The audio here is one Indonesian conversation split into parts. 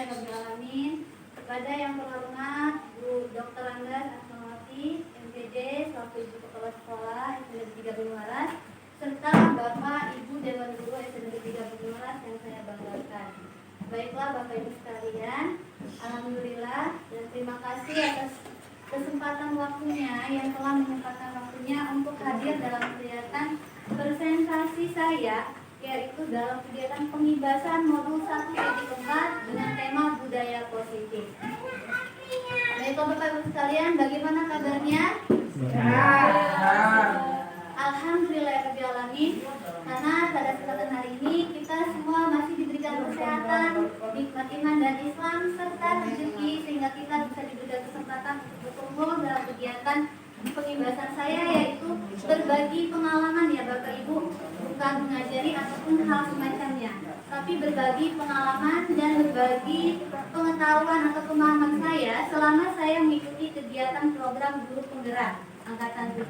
Alhamdulillahirobbilalamin. Kepada yang terhormat Bu Dr. Andas Asmawati, MPD, selaku Ibu Kepala Sekolah SD 3 Banyumaras, serta Bapak Ibu Dewan Guru SD 3 Banyumaras yang saya banggakan. Baiklah Bapak Ibu sekalian, alhamdulillah dan terima kasih atas kesempatan waktunya yang telah menyempatkan waktunya untuk hadir dalam kegiatan presentasi saya, yaitu dalam kegiatan pengibasan modul 1 edisi 4 dengan tema budaya positif. Baiklah Bapak Ibu sekalian, bagaimana kabarnya? Alhamdulillahirobbilalamin. Karena pada kesempatan hari ini kita semua masih diberikan kesehatan, nikmat iman dan Islam serta rezeki sehingga kita bisa diberikan kesempatan untuk berkumpul dalam kegiatan pengibasan saya, yaitu berbagi pengalaman ya Bapak Ibu, bukan mengajari ataupun hal semacamnya, tapi berbagi pengalaman dan berbagi pengetahuan atau pemahaman saya selama saya mengikuti kegiatan program guru penggerak angkatan 7.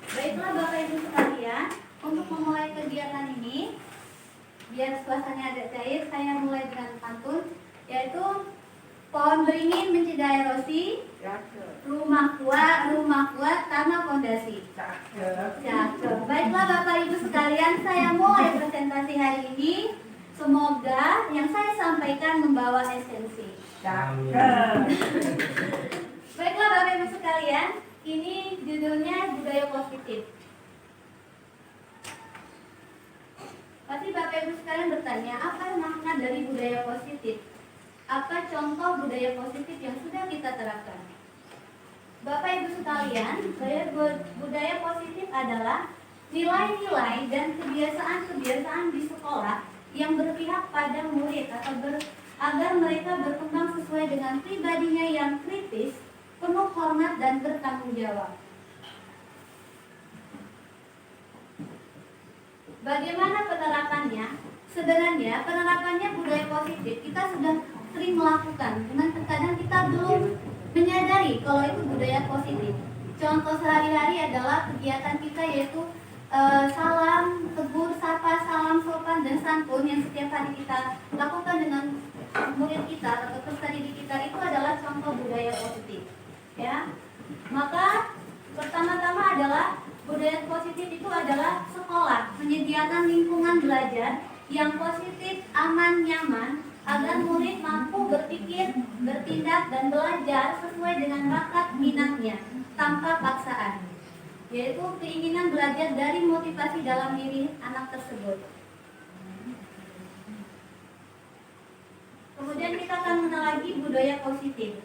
Baiklah Bapak Ibu sekalian, untuk memulai kegiatan ini, biar suasananya agak cair, saya mulai dengan pantun, yaitu pohon beringin mencegah erosi, rumah kuat tanah fondasi. Cakep. Baiklah Bapak Ibu sekalian, saya mulai presentasi hari ini. Semoga yang saya sampaikan membawa esensi. Baiklah Bapak Ibu sekalian, ini judulnya budaya positif. Pasti Bapak Ibu sekalian bertanya, apa makna dari budaya positif? Apa contoh budaya positif yang sudah kita terapkan? Bapak Ibu sekalian, budaya positif adalah nilai-nilai dan kebiasaan-kebiasaan di sekolah yang berpihak pada murid atau agar mereka berkembang sesuai dengan pribadinya yang kritis, penuh hormat dan bertanggung jawab. Bagaimana penerapannya? Sebenarnya penerapannya budaya positif kita sudah sering melakukan, cuman terkadang kita belum menyadari kalau itu budaya positif. Contoh sehari-hari adalah kegiatan kita yaitu salam, tegur, sapa, salam sopan dan santun yang setiap hari kita lakukan dengan murid kita atau peserta didik kita, itu adalah contoh budaya positif. Ya, maka pertama-tama adalah budaya positif itu adalah sekolah menyediakan lingkungan belajar yang positif, aman, nyaman, agar murid mampu berpikir, bertindak, dan belajar sesuai dengan bakat minatnya tanpa paksaan, yaitu keinginan belajar dari motivasi dalam diri anak tersebut. Kemudian kita akan mengenal lagi budaya positif.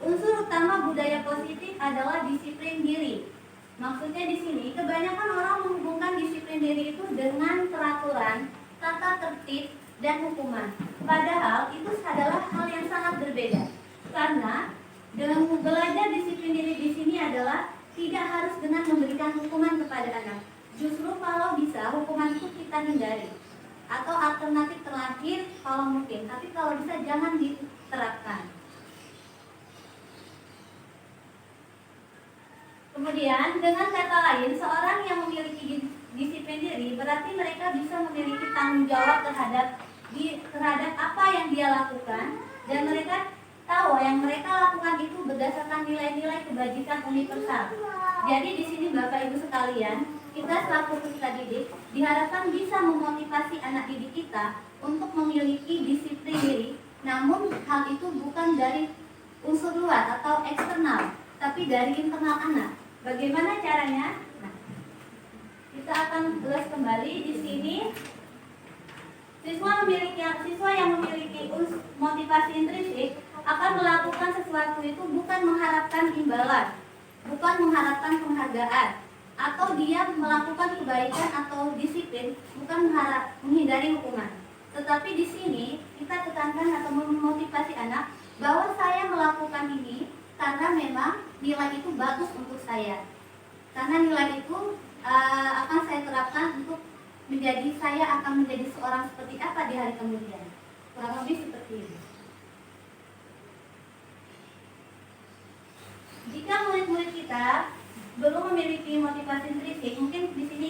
Unsur utama budaya positif adalah disiplin diri. Maksudnya di sini kebanyakan orang menghubungkan disiplin diri itu dengan peraturan, tata tertib, dan hukuman. Padahal itu adalah hal yang sangat berbeda. Karena dengan belajar disiplin diri di sini adalah tidak harus dengan memberikan hukuman kepada anak. Justru kalau bisa hukuman itu kita hindari. Atau alternatif terakhir kalau mungkin, tapi kalau bisa jangan diterapkan. Kemudian dengan kata lain, seorang yang memiliki disiplin diri berarti mereka bisa memiliki tanggung jawab terhadap apa yang dia lakukan, dan mereka tahu yang mereka lakukan itu berdasarkan nilai-nilai kebajikan universal. Jadi di sini Bapak Ibu sekalian, kita selaku peserta didik diharapkan bisa memotivasi anak didik kita untuk memiliki disiplin diri, namun hal itu bukan dari unsur luar atau eksternal, tapi dari internal anak. Bagaimana caranya? Nah, kita akan ulas kembali di sini. Siswa yang memiliki motivasi intrinsik akan melakukan sesuatu itu bukan mengharapkan imbalan, bukan mengharapkan penghargaan, atau dia melakukan kebaikan atau disiplin bukan menghindari hukuman. Tetapi di sini kita tekankan atau memotivasi anak bahwa saya melakukan ini karena memang nilai itu bagus untuk saya. Karena nilai itu akan saya terapkan untuk saya akan menjadi seorang seperti apa di hari kemudian. Kurang lebih seperti ini. Jika murid-murid kita belum memiliki motivasi intrinsik, mungkin di sini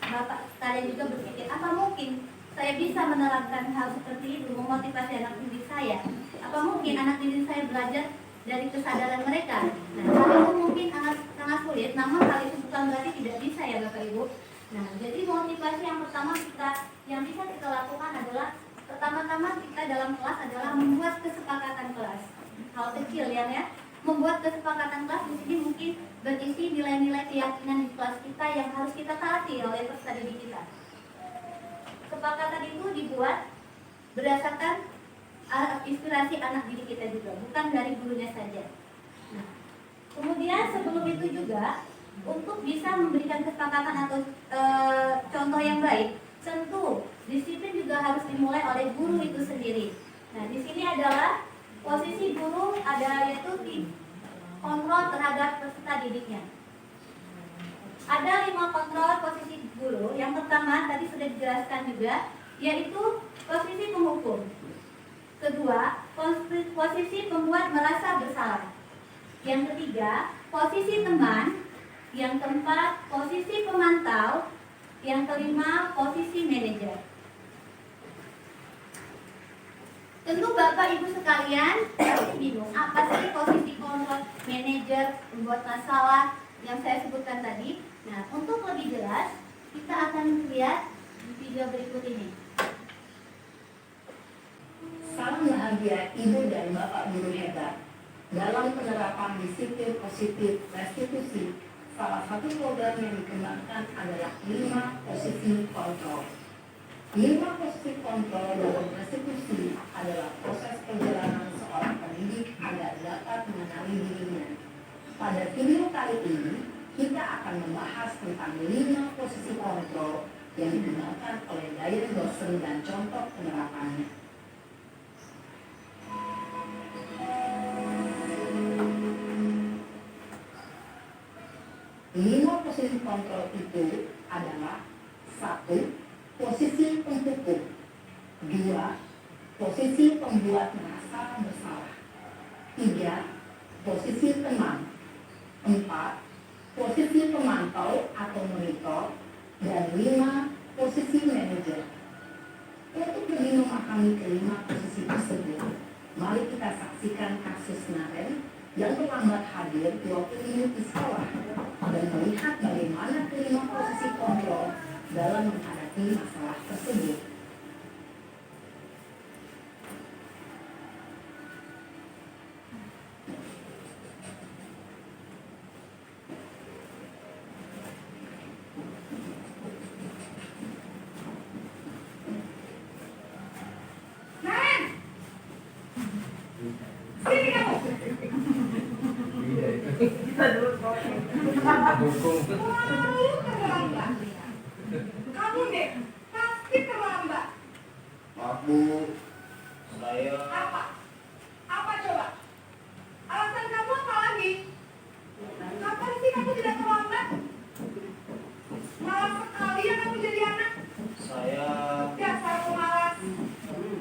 Bapak kalian juga berpikir, apa mungkin saya bisa menerapkan hal seperti itu, memotivasi anak didik saya? Apa mungkin anak didik saya belajar dari kesadaran mereka? Nah, hal itu mungkin sangat sulit, namun hal itu bukan berarti tidak bisa ya Bapak Ibu. Nah, jadi motivasi yang pertama yang bisa kita lakukan adalah pertama-tama kita dalam kelas adalah membuat kesepakatan kelas. Hal kecil ya. Membuat kesepakatan kelas di sini mungkin berisi nilai-nilai keyakinan di kelas kita yang harus kita taati oleh peserta didik kita. Kesepakatan itu dibuat berdasarkan inspirasi anak didik kita juga, bukan dari gurunya saja. Nah, kemudian sebelum itu juga untuk bisa memberikan kesepakatan atau contoh yang baik, tentu disiplin juga harus dimulai oleh guru itu sendiri. Nah, di sini adalah posisi guru yaitu di kontrol terhadap peserta didiknya. Ada 5 kontrol posisi guru. Yang pertama tadi sudah dijelaskan juga, yaitu posisi penghukum. Kedua, posisi pembuat merasa bersalah. Yang ketiga, posisi teman. Yang keempat, posisi pemantau. Yang kelima, posisi manajer. Tentu Bapak Ibu sekalian bingung apa sih posisi kontrol, manajer, pembuat masalah yang saya sebutkan tadi. Nah, untuk lebih jelas kita akan lihat di video berikut ini. Salam bahagia Ibu dan Bapak guru hebat. Dalam penerapan disiplin positif restitusi, salah satu program yang dikembangkan adalah 5 posisi kontrol. 5 posisi kontrol dalam restitusi adalah proses perjalanan seorang pendidik agar dapat mengenali dirinya. Pada video kali ini, kita akan membahas tentang 5 posisi kontrol yang digunakan oleh Diane Dawson dan contoh penerapannya. Lima posisi kontrol itu adalah: 1. Posisi penghukum. 2. Posisi pembuat merasa bersalah. 3. Posisi teman. 4. Posisi pemantau atau monitor. Dan 5. Posisi manajer. Untuk lebih memahami kelima posisi tersebut, mari kita saksikan kasus Naren yang terlambat hadir 20 menit di sekolah dan melihat bagaimana kelima posisi kontrol dalam menghadapi masalah tersebut. Kamu deh, pasti terlambat. Maaf Bu, saya Apa? Apa coba? Alasan kamu apa lagi? Kapan sih kamu tidak terlambat? Malas sekali ya kamu jadi anak. saya Dasar pemalas.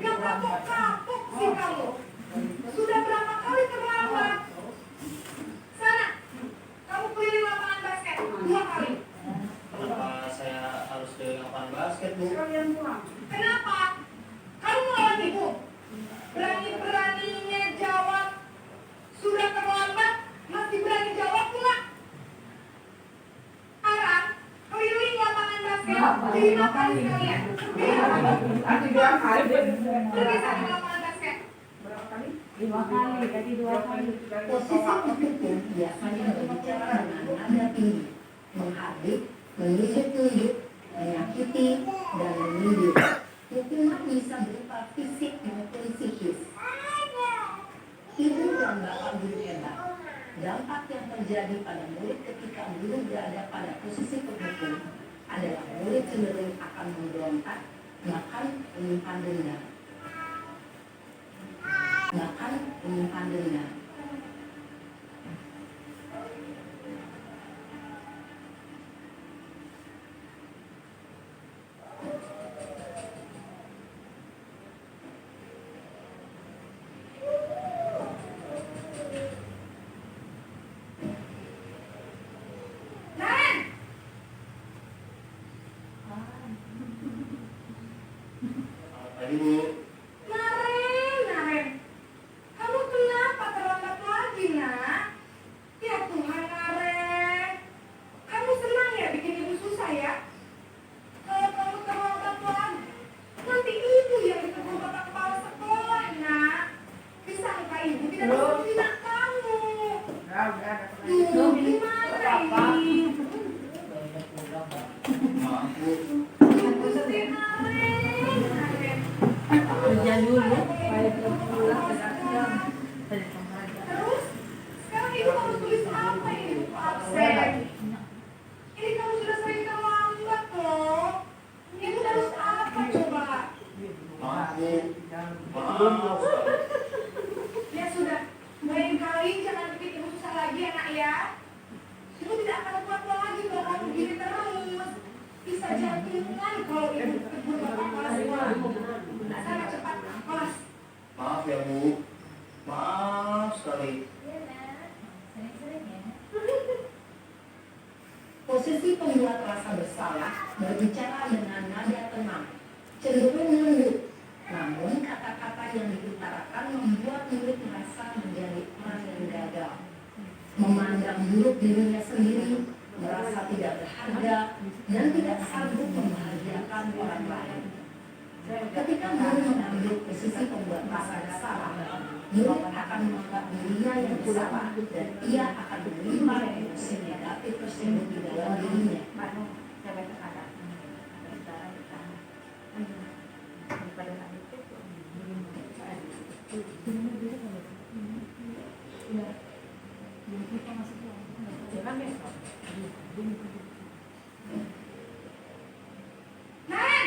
Gak kapok-kapok sih kamu. Sudah berapa kali terlambat? Sana, kamu keliling lapangan basket 2 kali. kenapa saya harus ke lapangan basket Bu? Kalian pulang. Kenapa? Kamu melawan ibu. Berani-beraninya jawab. Sudah terlambat, masih berani jawab pula. Arang, keliling lapangan basket 5 kali sekalian. Pergi sana ke lapangan basket. Berapa kali? 5 kali, tadi 2 kali. Posisi penghukum biasanya berbicara dengan nada tinggi, menghardik, menunjuk-nunjuk, menyakiti, dan menyindir. Hukuman bisa berupa fisik maupun psikis. Ibu dan Bapak guru hebat, dampak yang terjadi pada murid ketika guru berada pada posisi penghukum adalah murid cenderung akan memberontak, bahkan menyimpan dendam. Naren, Terus, sekarang ibu harus tulis apa ini buku absen? Ini kamu sudah sering terlambat loh. Ibu harus apa coba? Maaf Bu, maaf sekali. Ya sudah, lain kali jangan bikin ibu susah lagi ya nak ya. Ibu tidak akan kuat lagi kalau kamu gini terus. Bisa jantungan kalau ibu kebun bapak kelas 2. Sana cepat kelas. Maaf ya Bu, maaf sekali. Iya, Nak. Sering-sering ya. Posisi pembuat rasa bersalah berbicara dengan nada tenang, cenderung lembut. Namun kata-kata yang diutarakan membuat murid merasa menjadi orang yang gagal, memandang buruk dirinya sendiri, merasa tidak berharga, dan tidak sanggup membahagiakan orang lain. Ketika guru mengambil posisi pembuat rasa bersalah, murid akan menganggap dirinya yang bersalah dan ia akan menyimpan emosi negatif tersebut di dalam dirinya. Nan!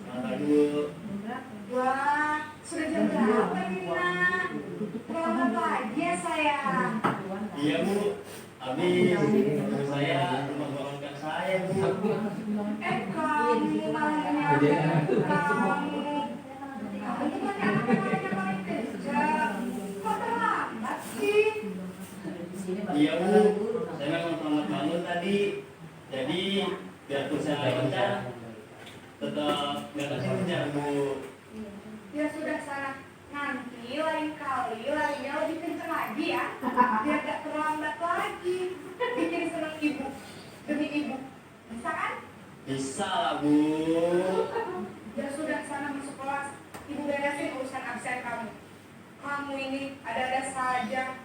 Selamat pagi Bu. Wah, sudah jam berapa ini nak? Selamat pagi ya sayang. Iya Bu, habis ketemu saya, rumah bangunkan saya Bu. Kamu malah nyampe kamu. Kamu bukannya anak yang paling kejam. Kok terlambat sih? Iya Bu, saya memang selamat bangun tadi. Jadi biarpun saya lancar, tetap nggak kejar Bu. Ya sudah sana. Nanti lain kali larinya lebih kenceng lagi ya. Biar gak terlambat lagi. Bikin senang ibu. Demi ibu. Bisa kan? Bisa lah Bu. Ya sudah sana masuk kelas. Ibu beresin urusan absen kamu. Kamu ini ada-ada saja.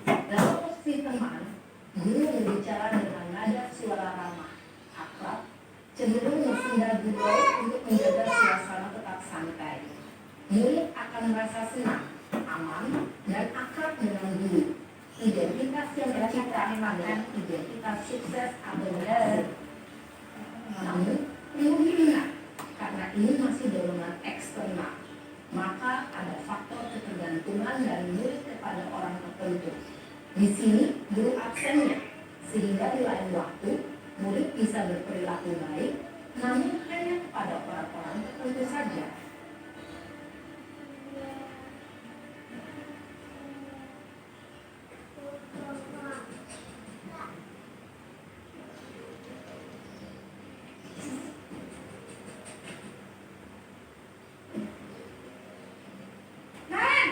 Dalam posisi teman, guru berbicara dengan nada suara ramah, akrab, cenderung bersenda gurau untuk menjaga suasana tetap santai. Murid akan merasa senang, aman, dan akrab dengan guru. Identitas yang tercipta adalah identitas sukses atau berhasil. Namun, perlu diingat, karena ini masih dorongan eksternal, maka ada faktor ketergantungan dari murid kepada orang tertentu. Di sini, guru absennya, sehingga di lain waktu, murid bisa berperilaku baik, namun hanya kepada orang-orang tertentu saja. Nan!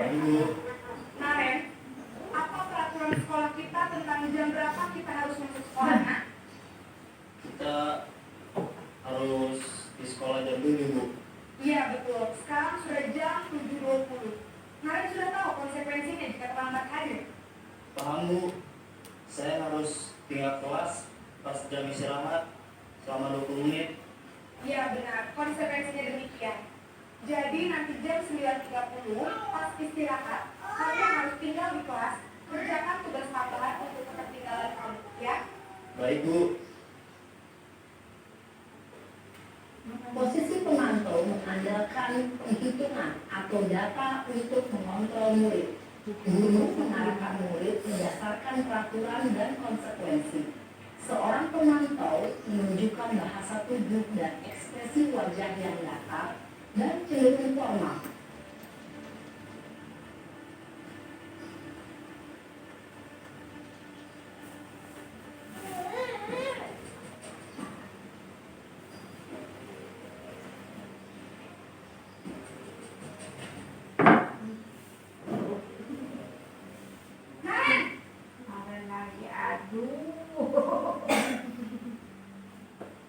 Pagi Bu. Naren, apa peraturan sekolah kita tentang jam berapa kita harus masuk sekolah, nak? Kita harus di sekolah jam 7 Bu. Iya betul, sekarang sudah jam 7.20. Naren sudah tahu konsekuensinya jika terlambat hadir. Paham Bu, saya harus tinggal kelas pas jam istirahat selama 20 menit. Iya benar, konsekuensinya demikian. Jadi nanti jam 9.30 pas istirahat, kalian harus tinggal di kelas, kerjakan tugas tambahan untuk ketertinggalan kamu, ya? Baik, Bu. Posisi pemantau mengandalkan penghitungan atau data untuk mengontrol murid. Guru mengarahkan murid berdasarkan peraturan dan konsekuensi. Seorang pemantau menunjukkan bahasa tubuh dan ekspresi wajah yang datar dan cenderung formal.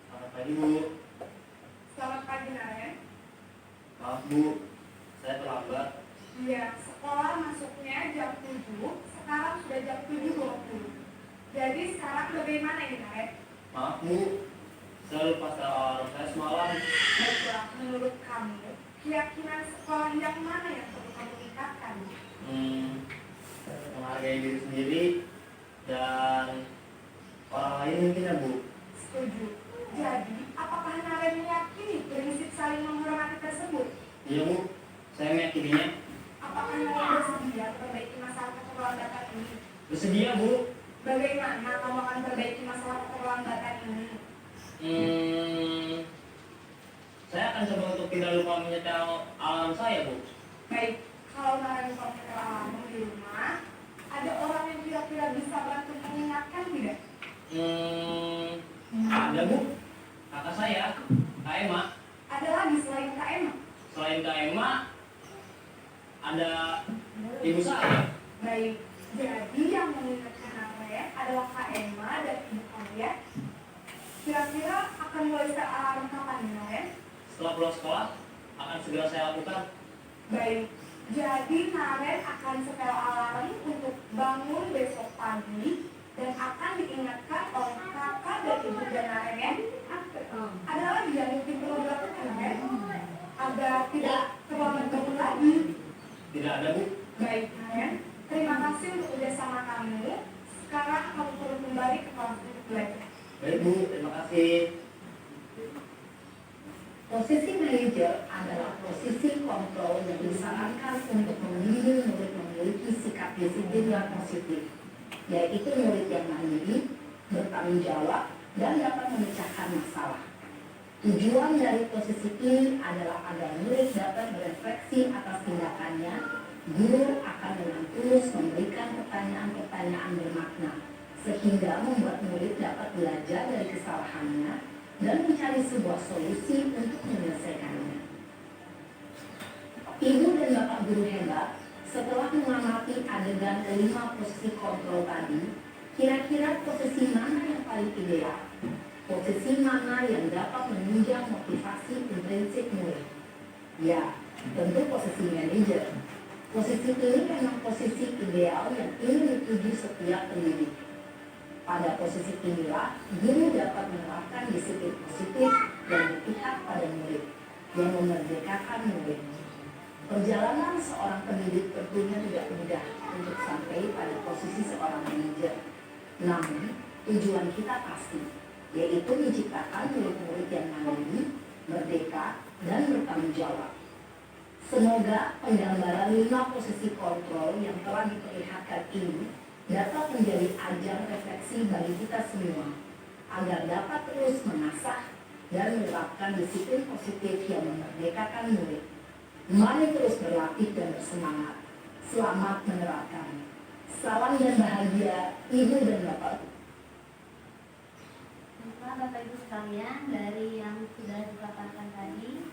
Selamat pagi Bu. Selamat pagi, Naren. Maaf Bu, bagaimana ini Naren? Maaf Bu, saya lupa alarm saya semalam. Baiklah, menurut kamu, keyakinan sekolah yang mana yang perlu kamu tingkatkan? Menghargai diri sendiri dan orang lain mungkin ya Bu. Setuju. Jadi, apakah Naren meyakini prinsip saling menghormati tersebut? Iya Bu, saya meyakininya. Apakah Naren bersedia memperbaiki masalah keterlambatan ini? Bersedia Bu. Bagaimana kamu akan memperbaiki masalah keterlambatan ini? Saya akan coba untuk tidak lupa menyetel alarm saya Bu. Baik, kalau Naren lupa menyetel alarm di rumah, ada orang yang kira-kira bisa bantu mengingatkan tidak? Ada Bu, kakak saya, Kak Emma. Ada lagi selain Kak Emma? Selain Kak Emma, ada ibu saya. Baik, jadi yang mengingatkan Naren adalah Kak Emma dan ibu kalian. Kira-kira akan mulai set alarm kapan nih Naren? Setelah pulang sekolah, akan segera saya lakukan. Baik, jadi Naren akan setel alarm untuk bangun besok pagi dan akan diingatkan oleh kakak dan ibu dan Naren ya. Ada lagi yang mungkin perlu dilakukan Naren agar tidak terlambat bangun lagi. Tidak ada Bu. Baik Naren, terima kasih untuk kerjasama kamu. Sekarang kamu perlu kembali ke kelas untuk belajar. Baik Bu, terima kasih. Posisi manajer adalah posisi kontrol yang disarankan untuk membimbing murid memiliki sikap disiplin yang positif, yaitu murid yang mandiri, bertanggung jawab, dan dapat memecahkan masalah. Tujuan dari posisi ini adalah agar murid dapat berefleksi atas tindakannya. Guru akan dengan tulus memberikan pertanyaan-pertanyaan bermakna, sehingga membuat murid dapat belajar dari kesalahannya dan mencari sebuah solusi untuk menyelesaikannya. Ibu dan Bapak guru hebat, setelah mengamati adegan kelima posisi kontrol tadi, kira-kira posisi mana yang paling ideal? Posisi mana yang dapat menunjang motivasi intrinsik murid? Ya, tentu posisi manajer. Posisi ini memang posisi ideal yang ingin dituju setiap pendidik. Pada posisi inilah, guru dapat menerapkan disiplin positif dan berpihak pada murid, yang memerdekakan murid. Perjalanan seorang pendidik tentunya tidak mudah untuk sampai pada posisi seorang manajer. Namun, tujuan kita pasti, yaitu menciptakan murid-murid yang mandiri, merdeka, dan bertanggung jawab. Semoga penggambaran 5 posisi kontrol yang telah diperlihatkan ini dapat menjadi ajang refleksi bagi kita semua, agar dapat terus mengasah dan menerapkan disiplin positif yang memerdekakan murid. Mari terus berlatih dan bersemangat. Selamat menerapkan. Salam dan bahagia, Ibu dan Bapak. Bapak Ibu sekalian, dari yang sudah dipaparkan tadi,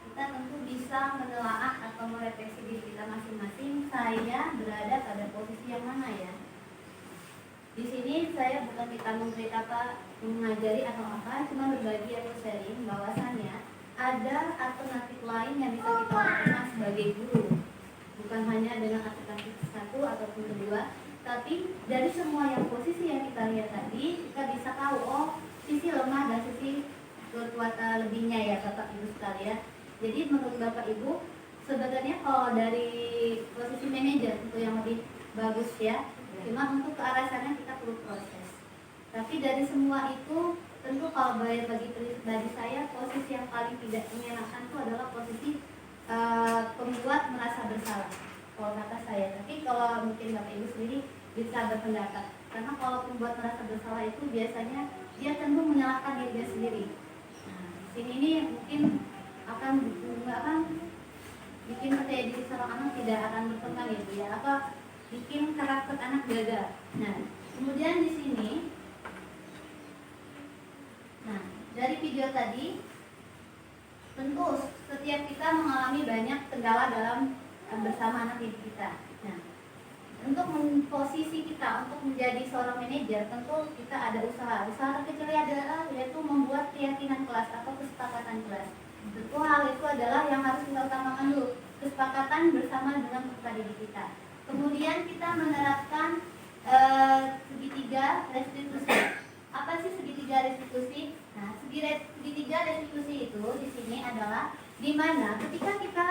kita tentu bisa menelaah atau merefleksi diri kita masing-masing. Saya berada pada posisi yang mana ya? Di sini saya bukan kita mengajari atau apa, cuma berbagi atau sharing bahwasannya ada alternatif lain yang bisa kita lakukan sebagai guru. Bukan hanya dengan alternatif satu ataupun kedua, tapi dari semua yang posisi yang kita lihat tadi, kita bisa tahu sisi lemah dan sisi kekuatan lebihnya ya Bapak Ibu sekalian. Jadi menurut Bapak Ibu, sebenarnya kalau dari posisi manajer itu yang lebih bagus ya. Cuma untuk ke arah sana kita perlu proses. Tapi dari semua itu, tentu kalau bagi saya, posisi yang paling tidak menyenangkan itu adalah posisi pembuat merasa bersalah. Kalau kata saya. Tapi kalau mungkin Bapak Ibu sendiri bisa berpendapat. Karena kalau pembuat merasa bersalah itu biasanya dia cenderung menyalahkan dirinya sendiri. Nah, di sini ini mungkin akan bikin percaya diri seorang anak tidak akan berkembang ya, bikin karakter anak gagal. Nah, kemudian di sini, dari video tadi, tentu setiap kita mengalami banyak kendala dalam bersama anak didik kita. Nah, untuk posisi kita untuk menjadi seorang manajer, tentu kita ada usaha terkecilnya adalah yaitu membuat keyakinan kelas atau kesepakatan kelas. Tentu hal itu adalah yang harus kita utamakan dulu, kesepakatan bersama dengan peserta didik kita. Kemudian kita menerapkan segitiga restitusi. Apa sih segitiga restitusi? Nah, segitiga restitusi itu di sini adalah di mana ketika kita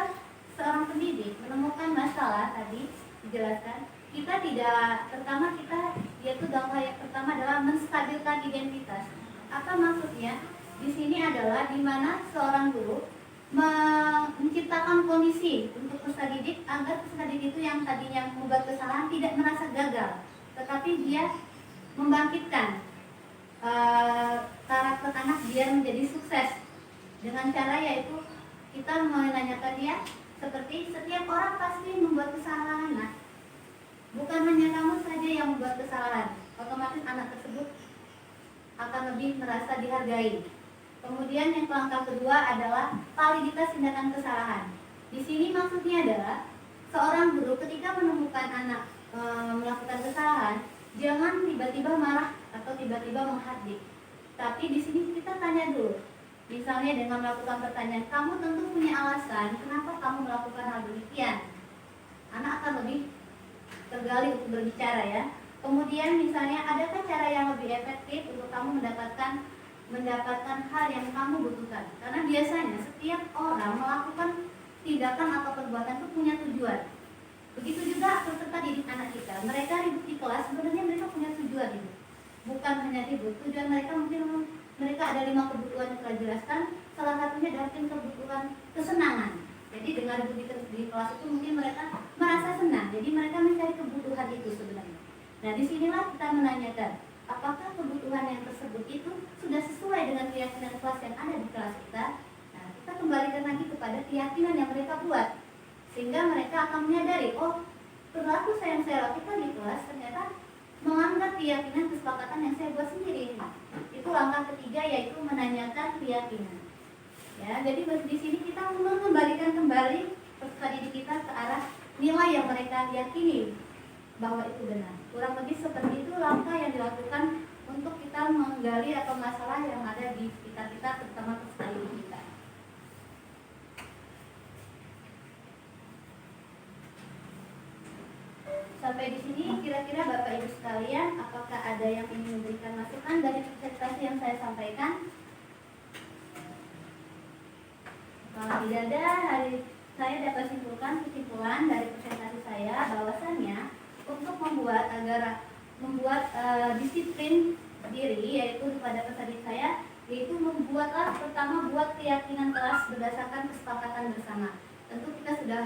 seorang pendidik menemukan masalah tadi dijelaskan, kita tidak pertama kita yaitu langkah yang pertama adalah menstabilkan identitas. Apa maksudnya? Di sini adalah di mana seorang guru menciptakan kondisi untuk peserta didik agar peserta didik itu yang tadinya membuat kesalahan tidak merasa gagal, tetapi dia membangkitkan karakter anak biar menjadi sukses dengan cara yaitu kita menanyakan dia seperti setiap orang pasti membuat kesalahan. Nah, bukan hanya kamu saja yang membuat kesalahan, otomatis anak tersebut akan lebih merasa dihargai. Kemudian yang langkah kedua adalah validitas tindakan kesalahan. Di sini maksudnya adalah seorang guru ketika menemukan anak melakukan kesalahan, jangan tiba-tiba marah atau tiba-tiba menghadik. Tapi di sini kita tanya dulu. Misalnya dengan melakukan pertanyaan, kamu tentu punya alasan kenapa kamu melakukan hal demikian. Anak akan lebih tergali untuk berbicara ya. Kemudian misalnya adakah cara yang lebih efektif untuk kamu mendapatkan hal yang kamu butuhkan? Karena biasanya setiap orang melakukan tindakan atau perbuatan itu punya tujuan. Begitu juga peserta didik anak kita. Mereka ribut di kelas, sebenarnya mereka punya tujuan itu. Bukan hanya ribut, tujuan mereka mungkin mereka ada 5 kebutuhan yang telah jelaskan. Salah satunya adalah kebutuhan kesenangan. Jadi dengan ribut di kelas itu mungkin mereka merasa senang. Jadi mereka mencari kebutuhan itu sebenarnya. Nah, disinilah kita menanyakan, apakah kebutuhan yang tersebut itu sudah sesuai dengan keyakinan kelas yang ada di kelas kita? Nah, kita kembalikan lagi kepada keyakinan yang mereka buat, sehingga mereka akan menyadari, oh, perilaku yang saya lakukan di kelas ternyata melanggar keyakinan kesepakatan yang saya buat sendiri. Itu langkah ketiga, yaitu menanyakan keyakinan. Ya, jadi di sini kita mengembalikan kembali peserta didik kita ke arah nilai yang mereka yakini bahwa itu benar. Kurang lebih seperti itu langkah yang dilakukan untuk kita menggali atau masalah yang ada di sekitar kita, terutama peserta didik kita. Sampai di sini kira-kira Bapak Ibu sekalian, apakah ada yang ingin memberikan masukan dari presentasi yang saya sampaikan? Kalau tidak ada, saya dapat simpulkan kesimpulan dari presentasi saya bahwasannya untuk membuat disiplin diri yaitu pada peserta didik saya, yaitu membuatlah pertama buat keyakinan kelas berdasarkan kesepakatan bersama. Tentu kita sudah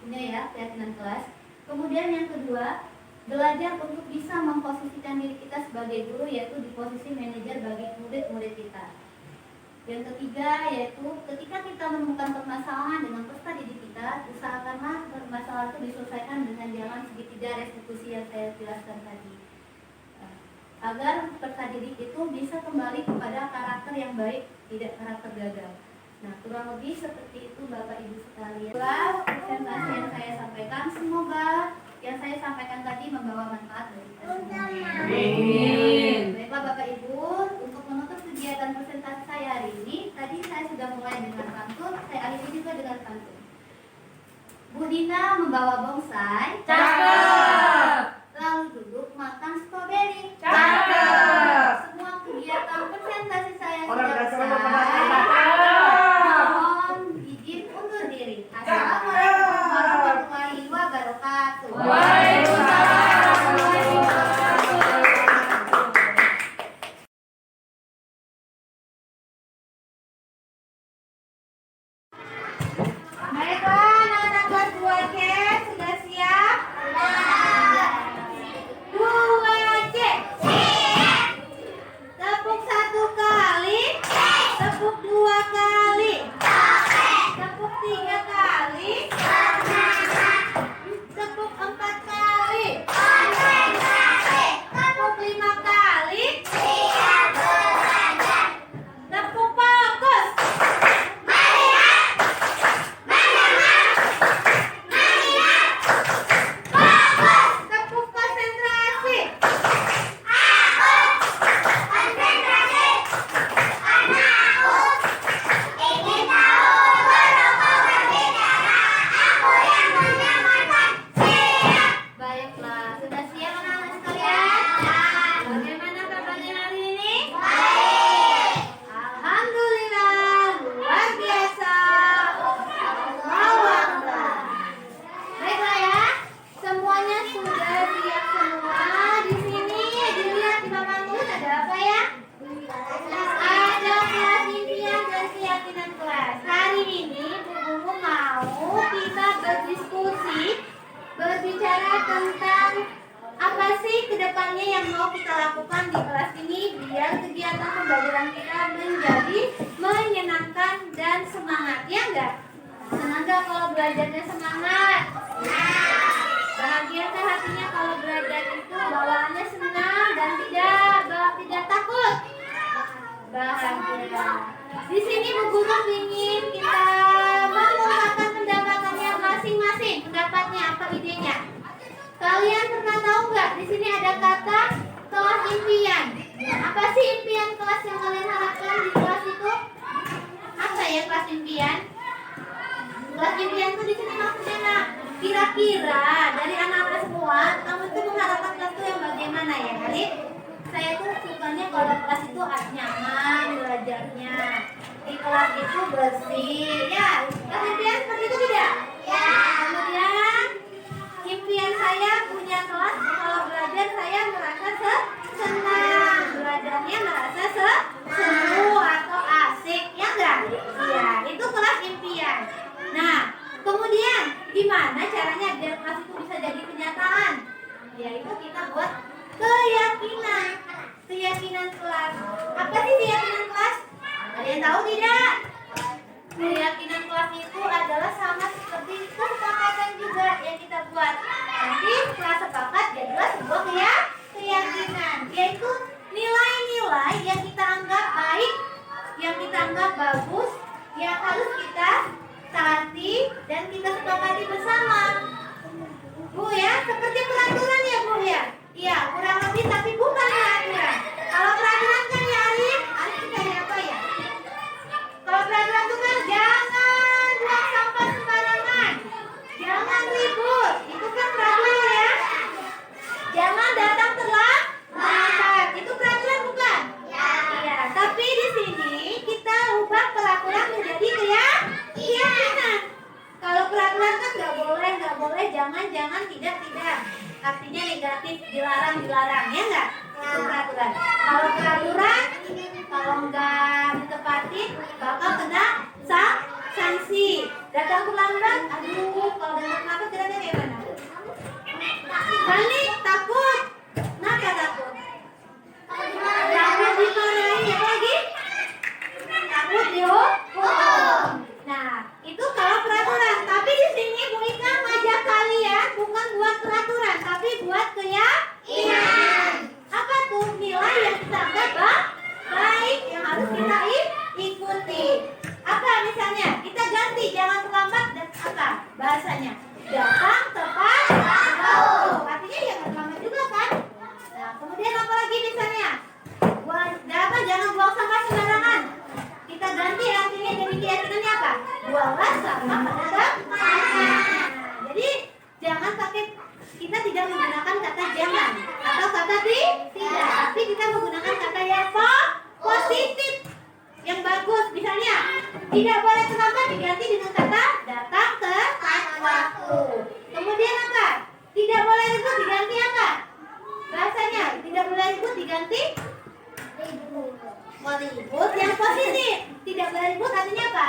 punya ya keyakinan kelas. Kemudian yang kedua, belajar untuk bisa memposisikan diri kita sebagai guru, yaitu di posisi manajer bagi murid-murid kita. Yang ketiga, yaitu ketika kita menemukan permasalahan dengan peserta didik kita, usahakanlah permasalahan itu diselesaikan dengan jalan segitiga restitusi yang saya jelaskan tadi, agar peserta didik itu bisa kembali kepada karakter yang baik, tidak karakter gagal. Nah, kurang lebih seperti itu Bapak Ibu sekalian. Presentasi yang saya sampaikan, semoga yang saya sampaikan tadi membawa manfaat bagi kita semua. Amin. Baiklah Bapak Ibu, untuk menutup kegiatan presentasi saya hari ini, tadi saya sudah mulai dengan pantun, saya akhiri juga dengan pantun. Bu Dina membawa bonsai, Cakep. lalu duduk makan stroberi. Cakep. Semua kegiatan presentasi saya Orang sudah dasar selesai. Mohon izin undur diri. Assalamualaikum warahmatullahi wabarakatuh. Waalaikumsalam. Baiklah, anak-anak kelas 2C sudah siap? Sudah. berbicara tentang apa sih kedepannya yang mau kita lakukan di kelas ini biar kegiatan pembelajaran kita menjadi menyenangkan dan semangat, ya enggak? Senang nggak kalau belajarnya semangat? Bahagiakah hatinya kalau belajar itu bawaannya senang dan tidak takut? Bahagia. Di sini Bu Guru ingin kita mengungkapkan pendapatnya masing-masing. Pendapatnya apa, idenya? Kalian pernah tahu nggak? Di sini ada kata kelas impian. Apa sih impian kelas yang kalian harapkan di kelas itu? Apa ya kelas impian? Kelas impian itu di sini maksudnya nak. Kira-kira dari anak-anak semua, kamu itu mengharapkan kelas itu yang bagaimana ya, kali? Saya tuh sukanya kalau kelas itu nyaman belajarnya, di kelas itu bersih, ya. Kelas impian seperti itu tidak? Ya. Kemudian impian saya punya kelas kalau belajar saya merasa senang, belajarnya merasa seru atau asik, ya enggak? Iya, itu kelas impian. Nah, kemudian gimana caranya biar kelas itu bisa jadi kenyataan? Yaitu kita buat keyakinan kelas. Apa sih keyakinan kelas? Ada yang tahu tidak? Keyakinan kelas itu adalah sama seperti kesepakatan juga yang kita buat. Nanti setelah sepakat jadilah sebuah keyakinan, yaitu nilai-nilai yang kita anggap baik, yang kita anggap bagus, yang harus kita taati dan kita sepakati bersama. Bu ya, seperti peraturan ya Bu ya? Iya, kurang lebih tapi bukan peraturan. Kalau peraturan kan ya Arif cari apa ya? Kalau peraturan itu kan jangan buang sampah sembarangan, jangan ribut, itu kan peraturan ya. Jangan datang terlambat, itu peraturan bukan? Iya, tapi di sini kita ubah peraturan menjadi keyakinan. Kalau peraturan kan nggak boleh, jangan, tidak. Artinya negatif, dilarang, ya nggak? Itu peraturan. Kalau peraturan, kalau nggak ditepati, bakal kena sanksi. Datang terlambat, aduh, kalau datang terlambat kira-kira kayak mana? Panik, takut. Kenapa takut? Takut dimarahin, apa lagi? Takut dihukum. Nah, itu kalau peraturan. Tapi di sini Bu Ika ngajak kalian bukan buat peraturan, tapi buat keyakinan. Apa tuh? Nilai yang kita anggap baik yang harus kita ikuti. Apa misalnya? Kita ganti jangan terlambat dan apa bahasanya? Datang tepat waktu. Artinya ya nggak terlambat juga kan? Nah, kemudian apa lagi misalnya? Jangan buang sampah sembarangan. Kita ganti artinya jadi keyakinannya apa? Buanglah sampah pada tempatnya. Jadi jangan pakai, kita tidak menggunakan kata jangan atau kata tidak, tapi kita menggunakan kata yang positif, yang bagus. Misalnya tidak boleh terlambat diganti dengan kata datang tepat waktu. Kemudian apa? Tidak boleh ribut diganti apa? Bahasanya tidak boleh ribut diganti ribut yang positif. Tidak boleh ribut artinya apa?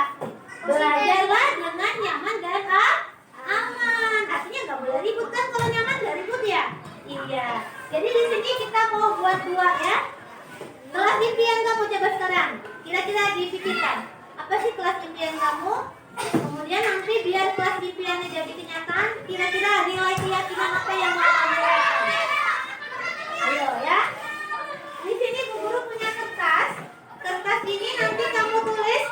Belajarlah dengan nyaman dan aman. Artinya nggak boleh ribut kan? Kalau nyaman nggak ribut ya? Iya. Jadi di sini kita mau buat dua ya. Kelas impian kamu coba sekarang. Kira-kira dipikirkan. Apa sih kelas impian kamu? Kemudian nanti biar kelas impiannya jadi kenyataan, kira-kira nilai keyakinan apa yang mau kamu lakukan? Ayo ya. Di sini Bu Guru punya kertas. Kertas ini nanti kamu tulis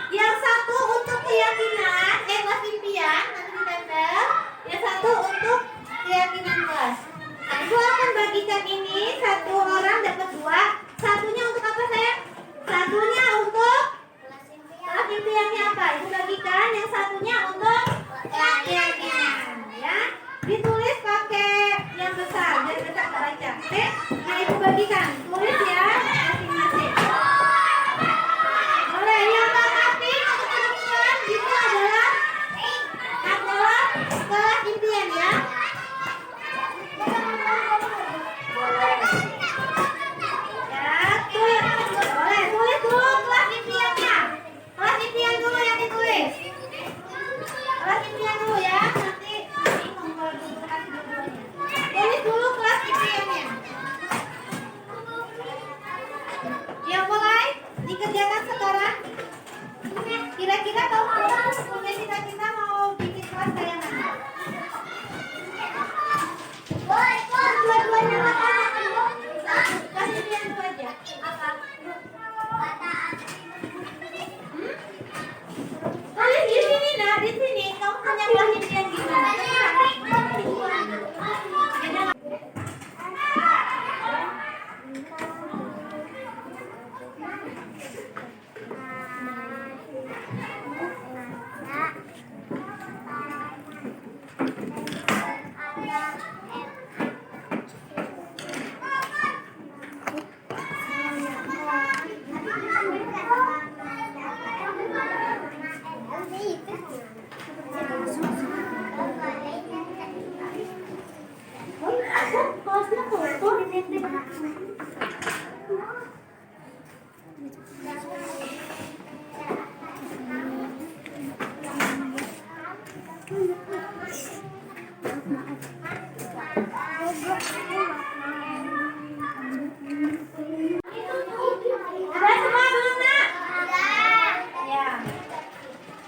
yang satu untuk keyakinan, kelas impian, nanti ditempel. Yang satu untuk keyakinan kelas. Nah, Ibu akan bagikan ini, satu orang dapat dua. Satunya untuk apa sayang? Satunya untuk kelas impiannya apa? Ibu bagikan. Yang satunya untuk keyakinan, ya. Ditulis pakai Ada semua belum, Nak? Ya.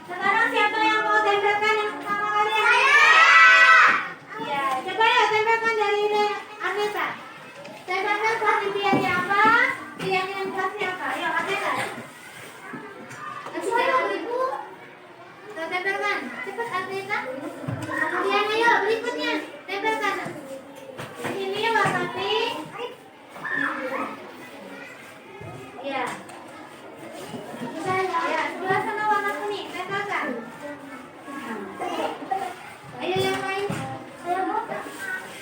Sekarang siapa yang mau tempelkan yang pertama kali? Ya, coba ya tempelkan dari Arneta. Tempelkan kelas impiannya apa? Keyakinan kelasnya apa? Ayo, Arneta. Kasih tahu Ibu. Tuh, tempelkan. Cepat Arneta. Kemudian ayo berikutnya tempelkan. Ini warna pink. Ya. Ya, sebelah sana warna kuning. Tempelkan. Ayo yang lain.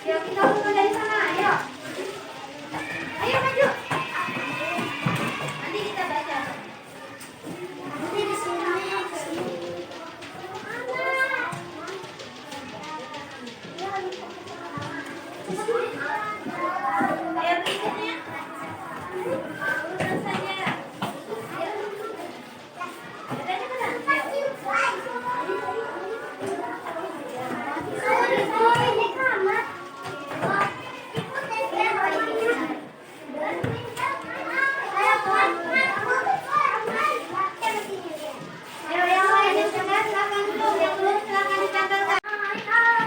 Yuk kita mulai dari sana. Ayo. Ayo maju. Nanti kita baca. Nanti di sini. Ayo berikutnya. Urutan saja.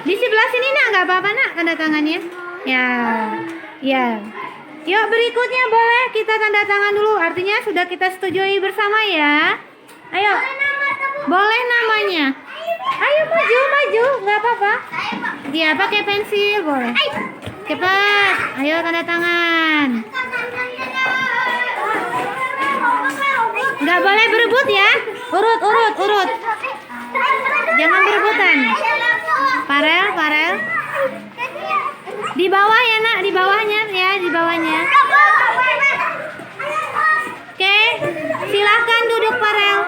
Di sebelah sini nak, nggak apa-apa nak tanda tangannya. Ya, ya. Yuk berikutnya boleh kita tanda tangan dulu. Artinya sudah kita setujui bersama ya. Ayo. Boleh namanya. Ayo maju, nggak apa-apa. Dia pakai pensil boleh. Cepat. Ayo tanda tangan. Nggak boleh berebut ya. Urut. Jangan berebutan. Farel. Di bawah ya nak, di bawahnya ya, di bawahnya. Oke, silahkan duduk Farel.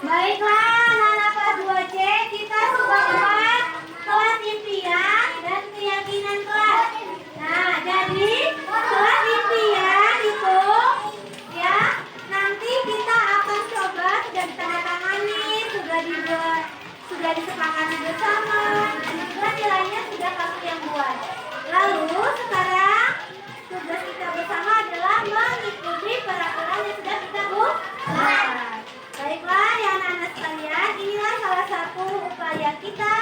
Baiklah, anak-anak kelas 2C, kita sudah membahas kelas impian dan keyakinan kelas. Nah, jadi kelas impian itu ya, nanti kita akan coba sudah ditandatangani, sudah disepakati bersama, dan juga nilainya sudah kamu yang buat. Lalu sekarang tugas kita bersama adalah mengikuti peraturan yang sudah kita buat. Baiklah ya anak-anak sekalian, inilah salah satu upaya kita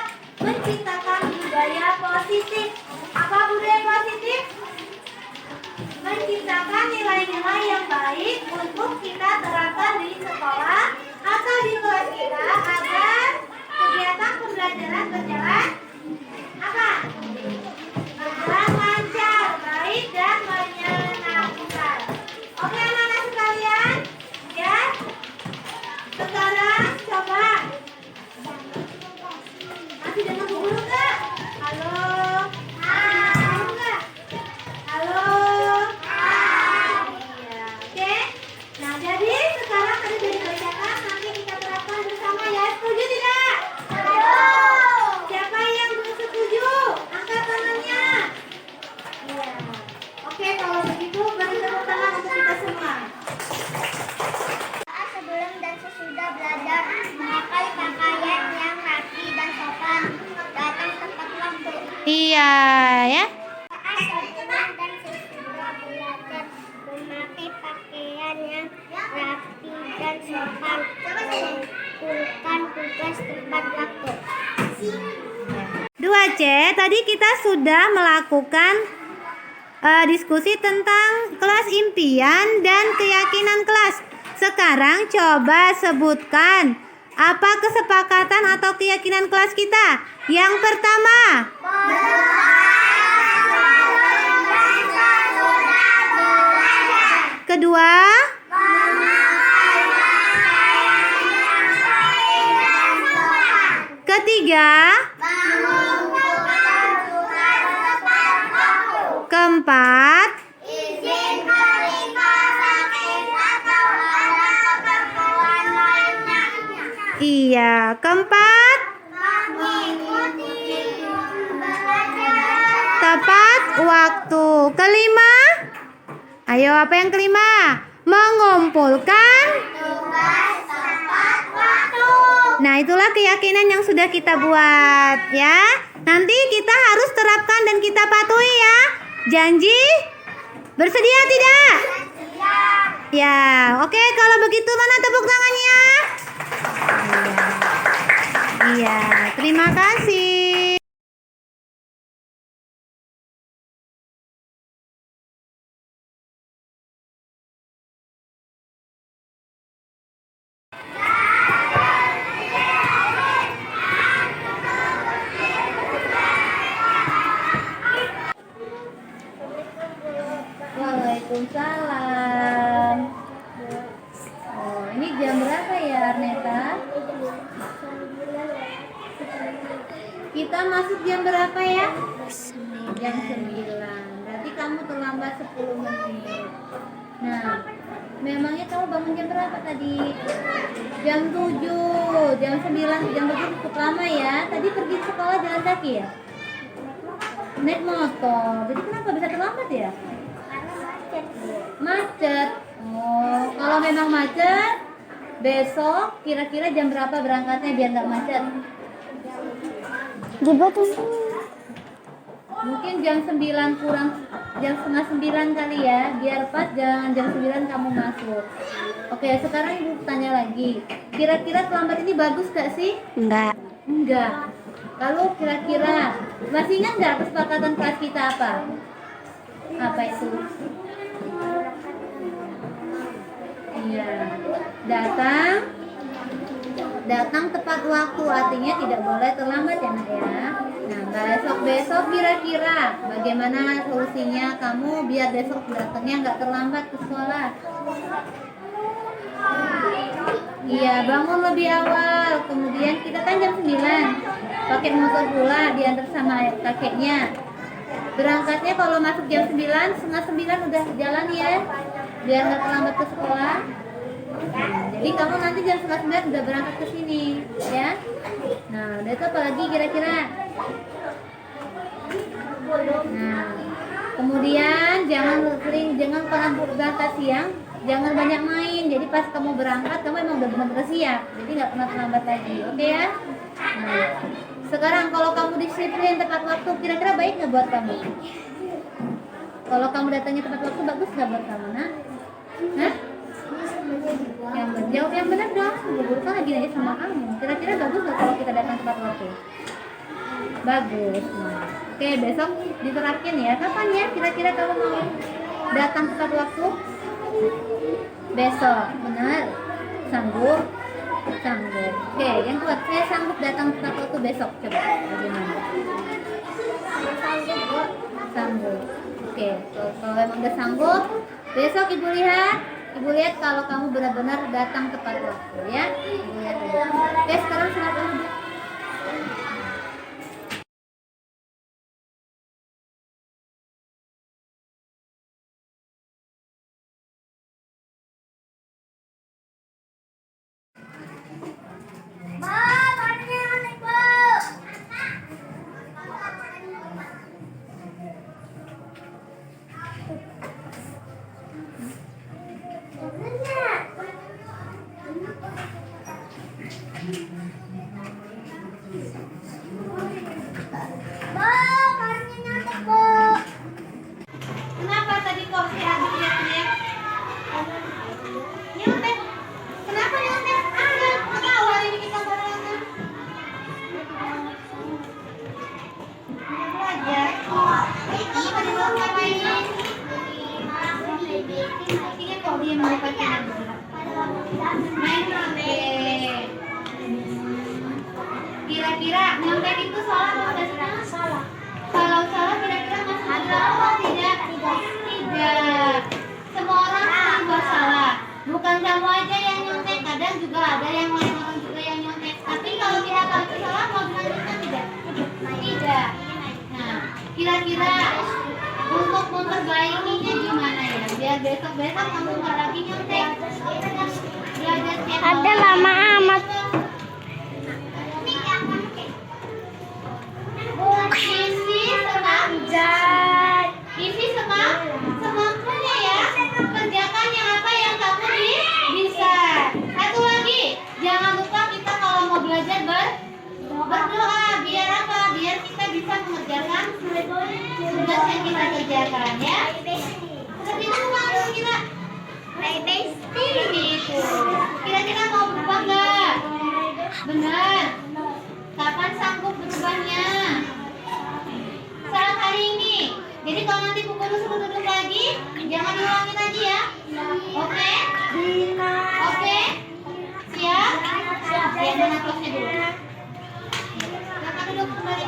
menciptakan budaya positif. Apa budaya positif? Menciptakan nilai-nilai yang baik untuk kita terapkan di sekolah atau di kelas kita agar kegiatan pembelajaran berjalan apa? Berjalan lancar, baik dan menyenangkan. Oke anak-anak sekalian, ya. Sekarang coba. Masih dengar Bu Guru enggak? Halo. Enggak? Halo. Iya. Oke. Nah, jadi sekarang tadi sudah dibacakan, nanti kita terapkan bersama ya. Setuju tidak? Siapa yang belum setuju? Angkat tangannya. Iya. Oke, kalau begitu beri tepuk tangan untuk kita semua. Sebelum dan sesudah belajar, memakai pakaian yang rapi dan sopan, datang tepat waktu. Iya, ya. Sebelum dan sesudah belajar, memakai pakaian yang rapi dan sopan, melakukan tugas tepat waktu. 2C, tadi kita sudah melakukan diskusi tentang kelas impian dan keyakinan kelas. Sekarang coba sebutkan apa kesepakatan atau keyakinan kelas kita. Yang pertama, kedua, ketiga, keempat, Izin perintah sakit atau ada keperluan lainnya. iya, keempat, Mengikuti pembelajaran tepat waktu. Kelima, ayo apa yang kelima? Mengumpulkan. Nah, itulah keyakinan yang sudah kita buat ya. Nanti kita harus terapkan dan kita patuhi ya. Janji? Bersedia tidak? Ya, oke, kalau begitu mana tepuk tangannya? Iya, terima kasih. Waalaikumsalam. Oh, ini jam berapa ya, Arneta? Kita masuk jam berapa ya? Jam 9. Berarti kamu terlambat 10 menit. Nah, memangnya kamu bangun jam berapa tadi? Jam 7, jam 9, jam 7 cukup lama ya. Tadi pergi sekolah jalan kaki ya? Naik motor. Jadi kenapa bisa terlambat ya? Macet. Oh, kalau memang macet, besok kira-kira jam berapa berangkatnya biar nggak macet? Mungkin jam 9 kurang, jam setengah 9 kali ya, biar pas jam 9 kamu masuk. Oke, sekarang ibu tanya lagi, kira-kira terlambat ini bagus gak sih? Enggak. Lalu kira-kira masih ingat nggak kesepakatan kelas kita apa? Apa itu? Iya, datang tepat waktu, artinya tidak boleh terlambat ya nak ya. Nah, besok kira-kira bagaimana solusinya kamu biar besok datangnya nggak terlambat ke sekolah? Iya, bangun lebih awal, kemudian kita kan jam 9 pakai motor pula, diantar sama kakeknya. Berangkatnya kalau masuk jam 9, setengah 9 udah jalan ya, biar nggak terlambat ke sekolah. Jadi kamu nanti jam setengah 9 udah berangkat ke sini ya. Nah, udah itu apalagi kira-kira. Nah, kemudian jangan pernah berangkat siang, jangan banyak main. Jadi pas kamu berangkat kamu emang udah benar-benar siap, jadi nggak pernah terlambat lagi, oke ya? Nah, sekarang kalau kamu disiplin tepat waktu, kira-kira baik nggak buat kamu? Kalau kamu datangnya tepat waktu, bagus nggak buat kamu, nah? Hah? Jawab yang benar dong. Guru kan lagi nanya sama kamu. Kira-kira bagus nggak kalau kita datang tepat waktu? Bagus. Nah, oke, besok diterapin ya. Kapan ya? Kira-kira kamu mau datang tepat waktu? Besok, benar? Sanggup? Sanggup. Oke, yang kuat, saya sanggup datang tepat waktu besok. Coba, bagaimana? Sanggup. Oke, kalau emang udah sanggup, besok Ibu lihat kalau kamu benar-benar datang tepat waktu ya. Ibu lihat aja. Oke, sekarang silakan duduk. Kenapa tadi kok si Abi teriak-teriak? Nyontek. Kenapa nyontek? Kenapa awal ini kita barengan? Belajar. Kamu tadi mau ngapain? Ini kok dia mau pakai main HP. Kira-kira nyontek itu salah atau tidak? Salah. Kalau salah kira-kira masuk apa tidak? Tidak. Semua orang sering buat salah. Bukan kamu aja yang nyontek, kadang juga ada yang lain orang juga yang nyontek. Tapi kalau pihak kamu salah mau dilanjutkan tidak? Tidak. Nah, kira-kira untuk memperbaikinya gimana ya? Biar besok-besok kamu nggak lagi nyontek. Ada lama amat. Sisi senang Jai. kan ya? Seperti itu mau kira. Itu. Kira-kira mau berubah nggak? Benar. Kapan sanggup berubahnya? Saat hari ini. Jadi kalau nanti pukul suruh duduk lagi, jangan diulangin lagi ya. Oke? Oke? Siap? Siap, mana kelasnya dulu? Silakan duduk kembali.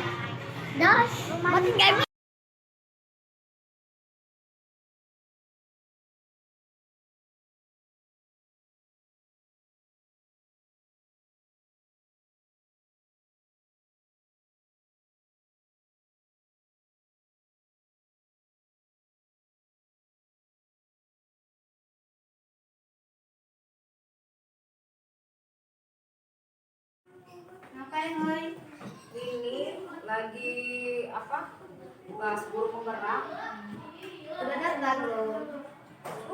Ngapain, Boy? Ini lagi apa? Bahas guru penggerak. Udah daftar belum?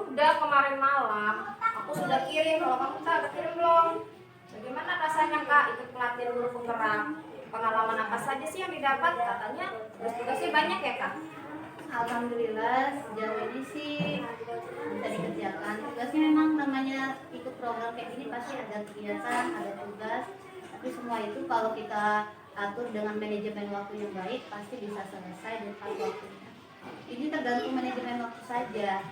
Udah kemarin malam. Aku sudah kirim. Kalau kamu udah kirim belum? Bagaimana rasanya Kak ikut pelatihan guru penggerak? Pengalaman apa saja sih yang didapat? Katanya tugas-tugasnya banyak ya Kak? Alhamdulillah sejauh ini sih bisa dikerjakan. Tugasnya memang namanya ikut program kayak gini pasti ada kegiatan, ada tugas. Tapi semua itu kalau kita atur dengan manajemen waktu yang baik pasti bisa selesai tepat waktunya. Ini tergantung manajemen waktu saja.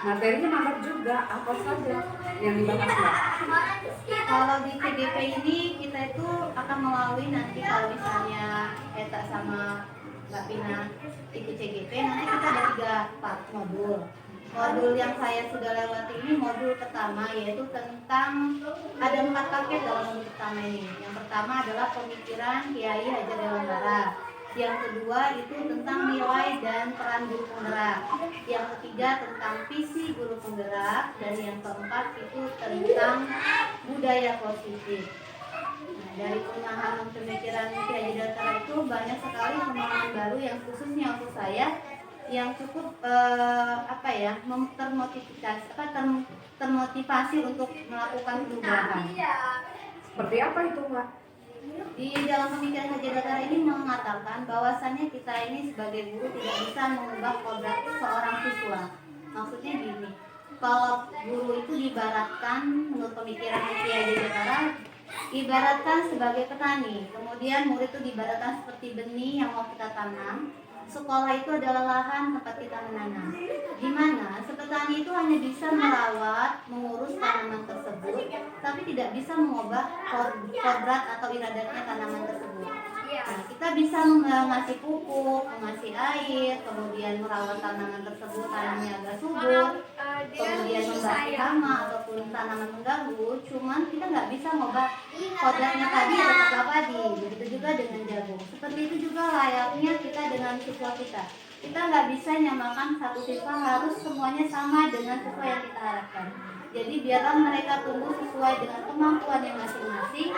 Materinya banyak juga. Apa saja yang dibahas Kak? Kalau di CGP ini kita itu akan melalui nanti kalau misalnya Eta sama Mbak Pina ikut CGP, nanti kita ada 3 part modul. Modul yang saya sudah lewati ini modul pertama, yaitu tentang ada 4 paket dalam modul pertama ini. Yang pertama adalah pemikiran Kiai Hajar Dewantara. Yang kedua itu tentang nilai dan peran guru penggerak. Yang ketiga tentang visi guru penggerak. Dan yang keempat itu tentang budaya positif. Nah, dari pemahaman pemikiran Kiai Hajar Dewantara itu banyak sekali pemahaman baru yang khususnya untuk saya yang cukup termotivasi untuk melakukan perubahan. Seperti apa itu Kak? Di dalam pemikiran Hajar Dewantara ini mengatakan bahwasannya kita ini sebagai guru tidak bisa mengubah kodrat seorang siswa. Maksudnya gini, kalau guru itu diibaratkan menurut pemikiran Kiai Hajar Dewantara ibaratkan sebagai petani, kemudian murid itu diibaratkan seperti benih yang mau kita tanam. Sekolah itu adalah lahan tempat kita menanam, di mana petani itu hanya bisa merawat, mengurus tanaman tersebut, tapi tidak bisa mengubah kodrat atau iradatnya tanaman tersebut. Nah, kita bisa mengasih pupuk, mengasih air, kemudian merawat tanaman tersebut, tanamnya agak subur, kemudian membasmi hama ataupun tanaman mengganggu. Cuman kita nggak bisa mengubah kodratnya tadi atau padi. Begitu juga dengan jagung. Seperti itu juga layaknya kita dengan siswa kita. Kita nggak bisa nyamakan satu siswa harus semuanya sama dengan siswa yang kita harapkan. Jadi biarlah mereka tumbuh sesuai dengan kemampuan yang masing-masing.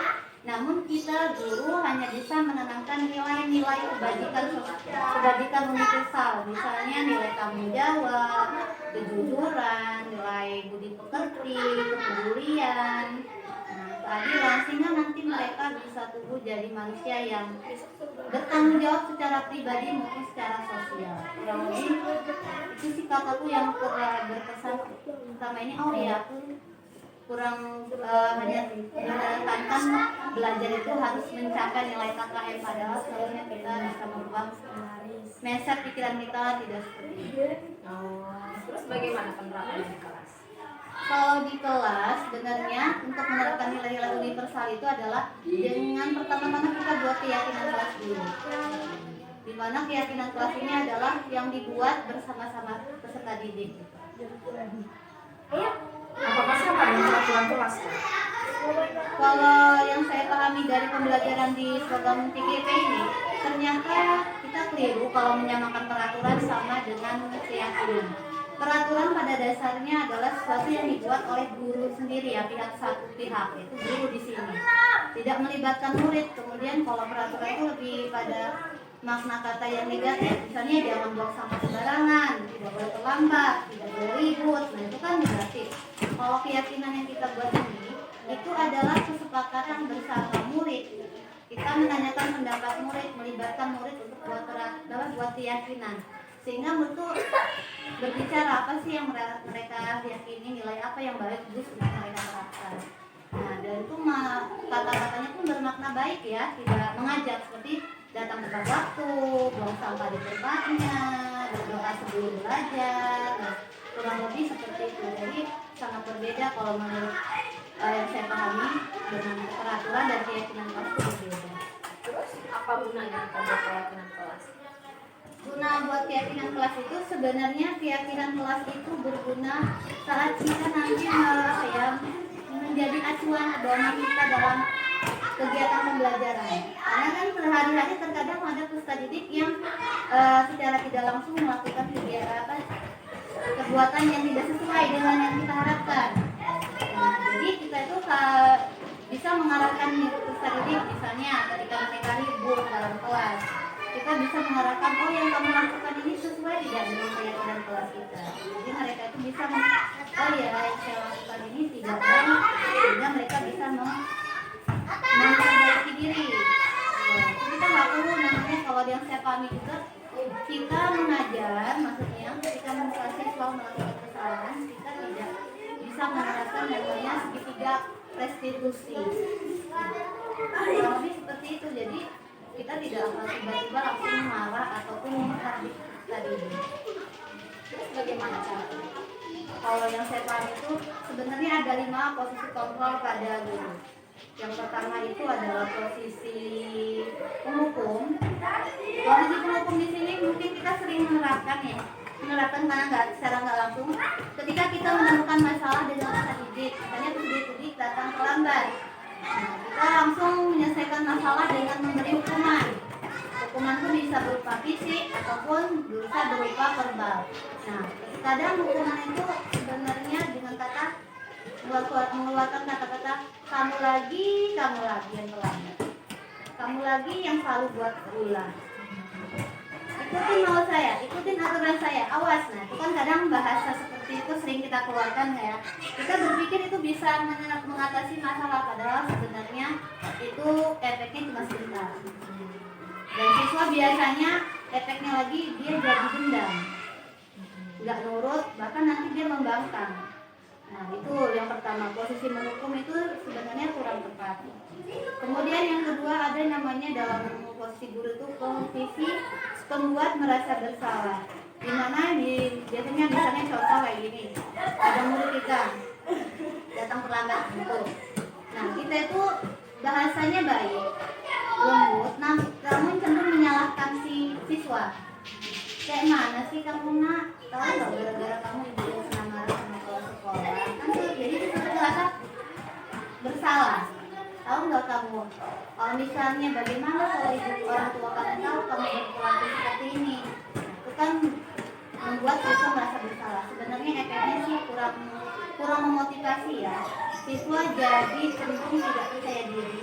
Namun kita guru hanya bisa menanamkan nilai-nilai kebajikan universal, misalnya nilai tanggung jawab, kejujuran, nilai budi pekerti, kepedulian, keadilan, sehingga nanti mereka bisa tumbuh jadi manusia yang bertanggung jawab secara pribadi maupun secara sosial. Kurang lebih itu sih kataku yang berkesan selama ini. Oh ya, aku kurang hanya menekankan belajar itu harus mencapai nilai KKM, padahal seharusnya kita bisa merubah mindset pikiran kita tidak seperti itu. Terus bagaimana penerapannya di kelas? Kalau di kelas sebenarnya untuk menerapkan nilai-nilai universal itu adalah dengan pertama-tama kita buat keyakinan kelas dulu. Di mana keyakinan kelas ini adalah yang dibuat bersama-sama peserta didik. Apakah sama dengan peraturan kelas? Kalau yang saya pahami dari pembelajaran di program CGP ini, ternyata kita keliru kalau menyamakan peraturan sama dengan keyakinan. Peraturan pada dasarnya adalah sesuatu yang dibuat oleh guru sendiri, ya, satu pihak, yaitu guru di sini. Tidak melibatkan murid. Kemudian kalau peraturan itu lebih pada makna kata yang negatif, misalnya jangan buang sampah sembarangan, tidak boleh terlambat, tidak boleh ribut. Nah, itu kan negatif. Kalau keyakinan yang kita buat ini itu adalah kesepakatan bersama murid. Kita menanyakan pendapat murid, melibatkan murid untuk buat keyakinan, sehingga murid tuh berbicara apa sih yang mereka yakini, nilai apa yang bagus untuk mereka terapkan. Nah, dan itu kata-katanya pun bermakna baik ya, tidak mengajak, seperti datang tepat waktu, buang sampah di tempatnya, berdoa sebelum belajar. Nah, kurang lebih seperti itu. Jadi sangat berbeda kalau menurut yang saya pahami dengan peraturan dan keyakinan kelas itu berbeda. Terus apa gunanya kita buat keyakinan kelas? Guna buat keyakinan kelas itu sebenarnya keyakinan kelas itu berguna saat kita nanti menjadi acuan pedoman kita dalam kegiatan pembelajaran. Karena kan sehari-hari terkadang ada peserta didik yang secara tidak langsung melakukan kegiatan perbuatan yang tidak sesuai dengan yang kita harapkan. Nah, jadi kita itu bisa mengarahkan peserta didik, misalnya ketika mereka ribut dalam kelas, kita bisa mengarahkan, oh yang kamu lakukan ini sesuai tidak dengan keyakinan kelas kita. Jadi mereka itu bisa oh ya yang saya lakukan ini tidak baik, sehingga mereka bisa memperbaiki diri. Kita nggak perlu namanya, kalau yang saya pahami juga, kita mengajar, maksudnya ketika membuat siswa melakukan kesalahan, kita tidak bisa menerapkan namanya segitiga restitusi. Kurang lebih seperti itu. Jadi kita tidak akan tiba-tiba langsung marah ataupun menghardik tadi. Terus bagaimana caranya? Kalau yang saya pahami itu sebenarnya ada 5 posisi kontrol pada guru. Yang pertama itu adalah posisi penghukum. Posisi penghukum di sini mungkin kita sering menerapkan karena secara nggak langsung. Ketika kita menemukan masalah dengan peserta didik, misalnya peserta didik datang terlambat, nah, kita langsung menyelesaikan masalah dengan memberi hukuman. Hukuman itu bisa berupa fisik ataupun bisa berupa verbal. Nah, kadang hukuman itu sebenarnya dengan kata mengeluarkan kata-kata kamu lagi yang terlambat, kamu lagi yang selalu buat ulang. Ikutin mau saya, ikutin aturan saya, awas. Nah, itu kan kadang bahasa seperti itu sering kita keluarkan ya. Kita berpikir itu bisa mengatasi masalah, padahal sebenarnya itu efeknya cuma sebentar. Dan siswa biasanya efeknya lagi dia jadi dendam, nggak nurut, bahkan nanti dia membangkang. Nah, itu yang pertama, posisi menghukum itu sebenarnya kurang tepat. Kemudian yang kedua ada namanya dalam posisi guru itu posisi pembuat merasa bersalah. Dimana biasanya misalnya contoh kayak gini, ada murid kita datang terlambat gitu. Nah, kita itu bahasanya baik, lembut, namun cenderung menyalahkan si siswa. Kayak mana sih kamu nak? Tahu nggak gara-gara kamu ibu yang senang marah sama kepala sekolah? Kan tuh, jadi kita merasa bersalah. Tahu nggak kamu? Kalau misalnya bagaimana kalau ibu orang tua kamu tahu kamu berperilaku seperti ini, itu kan membuat siswa merasa bersalah. Sebenarnya efeknya sih kurang memotivasi ya. Siswa jadi cenderung tidak percaya diri.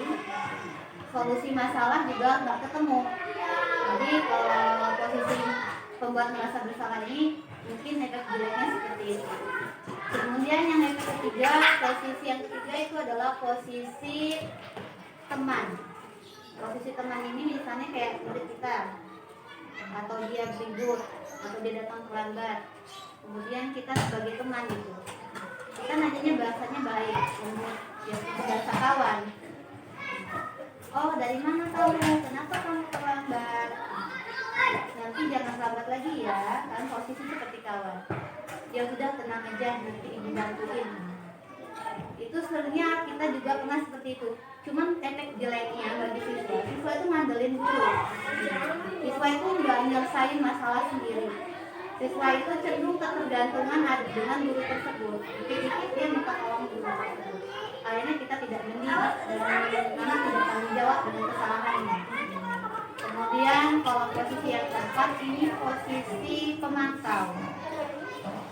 Solusi masalah juga nggak ketemu. Jadi kalau posisi pembuat merasa bersalah ini mungkin efek jeleknya seperti itu. Kemudian yang efek ketiga, posisi yang ketiga itu adalah posisi teman. Posisi teman ini misalnya kayak murid kita, atau dia ribut, atau dia datang terlambat. Kemudian kita sebagai teman gitu, kita nanyanya bahasanya baik, ya bahasa kawan. Oh, dari mana kamu? Kenapa kamu terlambat? Nanti jangan terlambat lagi ya, kan posisi seperti kawan. Ya sudah, tenang aja, nanti ibu bantuin. Itu sebenarnya kita juga pernah seperti itu. Cuman efek jeleknya bagi siswa itu ngandelin guru. Siswa itu nggak nyelesain masalah sendiri. Siswa itu cenderung ketergantungan dengan guru tersebut. Dikit-dikit dia minta tolong guru tersebut. Akhirnya kita tidak mendidik dan anak tidak tanggung jawab dengan kesalahannya. Kemudian kalau posisi yang keempat ini posisi pemantau.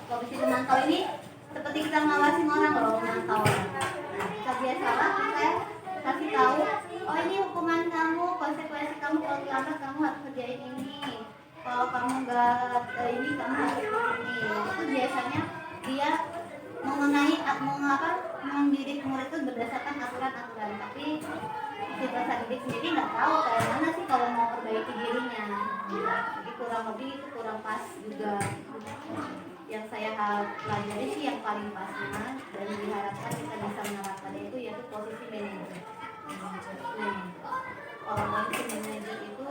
Posisi pemantau ini seperti kita ngawasin orang loh, memantau orang. Nah, kita biasalah kita kasih tahu, oh ini hukuman kamu, konsekuensi kamu kalau terlambat kamu harus kerjain ini. Kalau kamu nggak ini kamu harus ini. Itu biasanya dia mendidik murid itu berdasarkan aturan-aturan, tapi si peserta didik sendiri nggak tahu kayak mana sih kalau mau perbaiki dirinya. Itu kurang lebih itu kurang pas juga. Yang saya pelajari sih yang paling pasnya dan diharapkan kita bisa menerapkannya itu yaitu posisi manajer. Kalau posisi manajer itu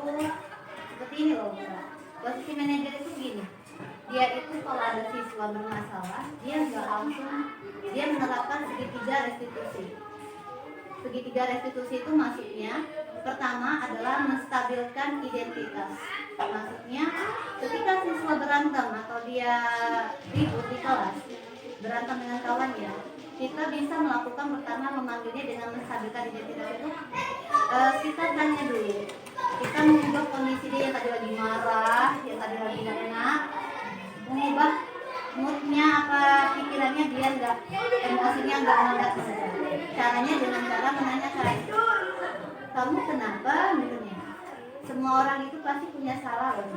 seperti ini loh, Mbak. Posisi manajer itu gini, dia itu kalau ada siswa bermasalah, dia nggak langsung, dia menerapkan segitiga restitusi. Segitiga restitusi itu maksudnya pertama adalah menstabilkan identitas. Maksudnya ketika siswa berantem atau dia ribut di kelas, berantem dengan kawannya, kita bisa melakukan pertama memanggilnya dengan menstabilkan identitas itu. Kita tanya dulu, kita mengubah kondisi dia yang tadi lagi marah, yang tadi lagi nggak enak, mengubah moodnya apa pikirannya dia nggak, emosinya nggak meledak. Caranya dengan cara menanyakan, kamu kenapa misalnya? Semua orang itu pasti punya salah loh.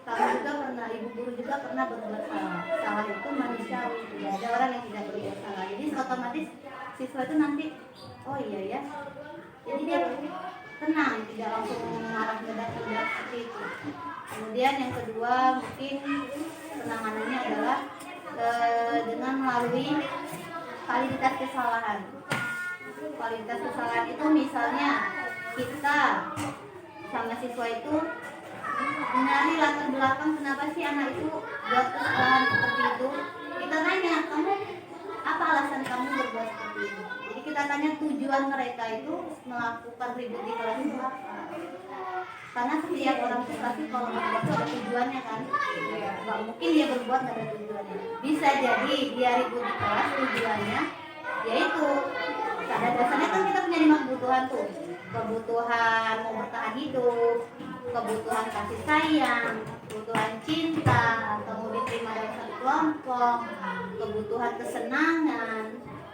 Kamu juga pernah, ibu guru juga pernah berbuat salah. Salah itu manusiawi, tidak ada orang yang tidak berbuat salah. Jadi otomatis siswa itu nanti, oh iya ya. Jadi dia tenang, tidak langsung marah meledak-ledak seperti itu. Kemudian yang kedua mungkin penanganannya adalah dengan melalui validitas kesalahan. Validitas kesalahan itu misalnya kita sama siswa itu mencari latar belakang kenapa sih anak itu buat kesalahan seperti itu. Kita tanya, kamu apa alasan kamu berbuat seperti itu? Jadi kita tanya tujuan mereka itu melakukan ribut di kelas itu apa? Karena setiap orang itu pasti kalau berbuat ada tujuannya kan. Gak mungkin dia berbuat gak ada tujuannya. Bisa jadi dia ribut di kelas tujuannya yaitu pada dasarnya kan kita punya 5 kebutuhan tuh. Kebutuhan mau bertahan hidup, kebutuhan kasih sayang, kebutuhan cinta atau mau diterima dalam satu kelompok, kebutuhan kesenangan,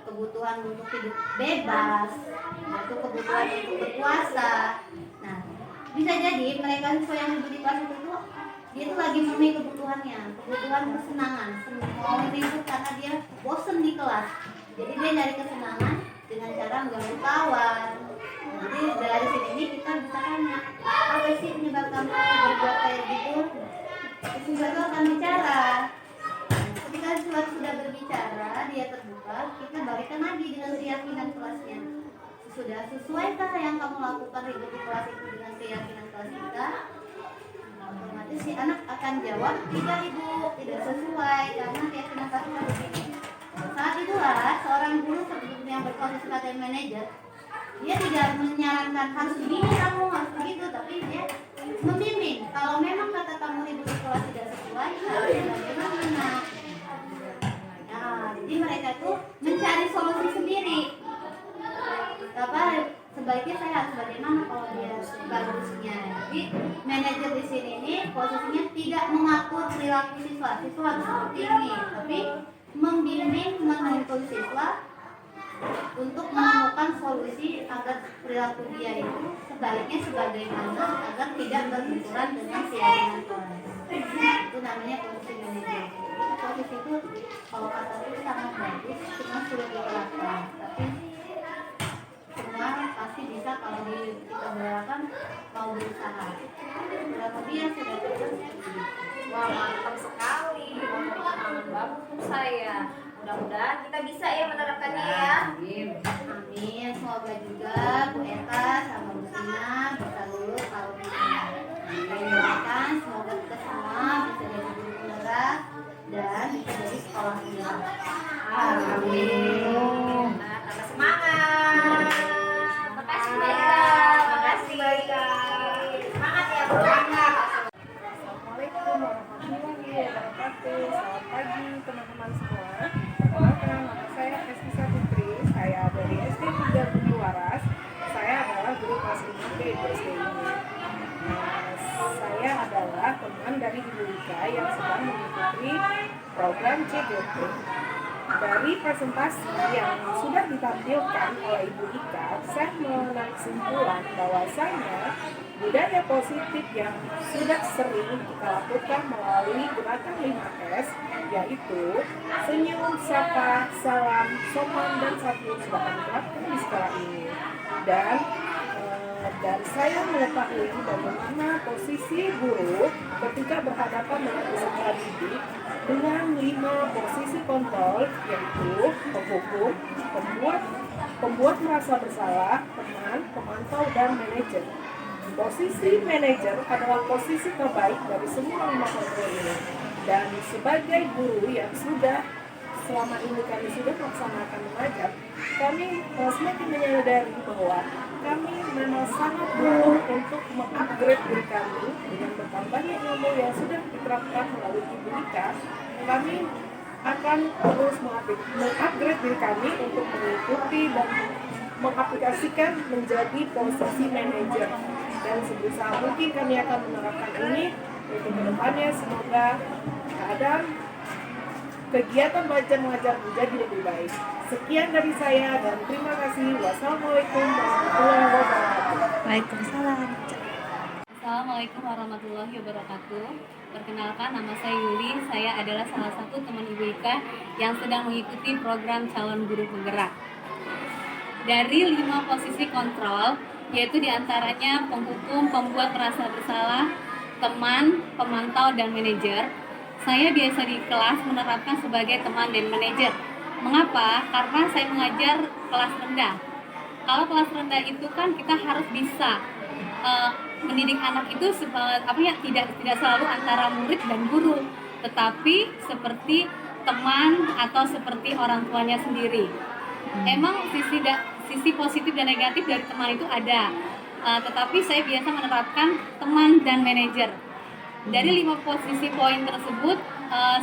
kebutuhan untuk hidup bebas, yaitu kebutuhan untuk berpuasa. Nah, bisa jadi mereka siswa yang hidup di kelas itu dia tuh lagi memenuhi kebutuhannya, kebutuhan kesenangan, mau ribut karena dia bosen di kelas. Jadi dia nyari kesenangan dengan cara mengganggu kawan. Jadi dari sini kita bisa tanya, apa sih penyebab kamu berbuat kayak gitu? Siswa itu akan bicara. Ketika siswa sudah berbicara, dia terbuka, kita balikan lagi dengan keyakinan kelasnya. Sudah sesuaikah yang kamu lakukan ribut di kelas itu dengan keyakinan kelas kita? Otomatis si anak akan jawab, tidak ibu, tidak sesuai karena keyakinan kelas kita begini. Saat itulah seorang guru yang berposisi sebagai manajer, dia tidak menyarankan harus begini kamu, harus begitu, tapi dia membimbing. Kalau memang kata kamu ribut di kelas tidak sesuai, harus bagaimana? Nah, jadi mereka itu mencari solusi sendiri. Apa sebaiknya saya harus bagaimana kalau dia bagusnya? Jadi manajer di sini ini posisinya tidak mengatur perilaku siswa. Siswa harus seperti ini, tapi membimbing, menuntun siswa untuk menemukan solusi agar perilaku dia itu sebaliknya sebagaimana agar tidak berbenturan dengan keyakinan kelas. Itu namanya posisi manajer. Posisi itu kalau kata itu sangat bagus, cuma sulit diterapkan. Tapi semua pasti bisa kalau kita berlakukan mau berusaha. Berapa dia sudah terjadi? Wah, mantap sekali. Pengalaman bagus untuk saya. Mudah-mudahan kita bisa ya menerapkannya ya. Amin. Semoga juga Bu Eta sama Bu Sina bisa lulus tahun ini. Doakan semoga kita semua bisa jadi guru penggerak dan bisa jadi sekolah penggerak. Amin. Nah, tambah semangat. Makasih Mbak. Makasih. Semangat ya Bu. Assalamualaikum warahmatullahi wabarakatuh. Selamat pagi teman-teman semua. Perkenalkan, nama saya Estisa Putri. Saya dari SD 3 Bumi Waras. Saya adalah guru kelas 5 di SD ini. Saya adalah teman dari Ibu Ika yang sedang mengikuti program CGT. Dari presentasi yang sudah ditampilkan oleh Ibu Ika, saya menarik kesimpulan bahwasanya budaya positif yang sudah sering kita lakukan melalui gerakan 5S, yaitu senyum, sapa, salam, sopan, dan santun sudah kami terapkan di sekolah ini. Dan Dan saya mengetahui bagaimana posisi guru ketika berhadapan dengan peserta didik dengan 5 posisi kontrol, yaitu penghukum, pembuat merasa bersalah, teman, pemantau, dan manajer. Posisi manajer adalah posisi terbaik dari semua 5 kontrol ini. Dan sebagai guru yang sudah selama ini kami sudah melaksanakan mengajar, kami semakin menyadari bahwa kami memang sangat butuh untuk mengupgrade diri kami dengan bertambahnya ilmu yang sudah diterapkan melalui Ibu Ika. Kami akan terus mengupgrade diri kami untuk mengikuti dan mengaplikasikan menjadi posisi manajer. Dan sebisa mungkin kami akan menerapkan ini untuk kedepannya. Semoga keadaan kegiatan belajar mengajar menjadi lebih baik. Sekian dari saya dan terima kasih. Wassalamualaikum warahmatullahi wabarakatuh. Waalaikumsalam. Assalamualaikum warahmatullahi wabarakatuh. Perkenalkan, nama saya Yuli. Saya adalah salah satu teman Ibu Ika yang sedang mengikuti program calon guru penggerak. Dari 5 posisi kontrol, yaitu diantaranya penghukum, pembuat merasa bersalah, teman, pemantau, dan manajer, saya biasa di kelas menerapkan sebagai teman dan manajer. Mengapa? Karena saya mengajar kelas rendah. Kalau kelas rendah itu kan kita harus bisa mendidik anak itu tidak selalu antara murid dan guru, tetapi seperti teman atau seperti orang tuanya sendiri. Emang sisi positif dan negatif dari teman itu ada, tetapi saya biasa menerapkan teman dan manajer. Dari 5 posisi poin tersebut,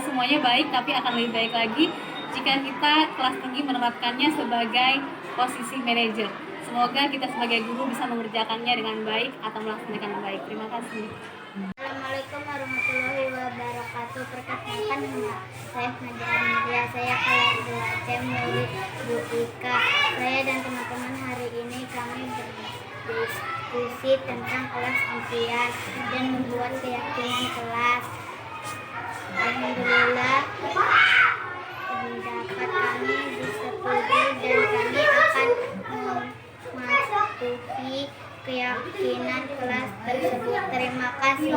semuanya baik, tapi akan lebih baik lagi jika kita kelas tinggi menerapkannya sebagai posisi manajer. Semoga kita sebagai guru bisa mengerjakannya dengan baik atau melaksanakan dengan baik. Terima kasih. Assalamualaikum warahmatullahi wabarakatuh. Perkenalkan, nama saya Nadia Amelia. Saya kelas 2C milik Bu Ika. Saya dan teman-teman hari ini kami berdiskusi tentang kelas impian dan membuat keyakinan kelas. Alhamdulillah, pendapat kami disetujui dan kami akan mematuhi keyakinan kelas tersebut. Terima kasih.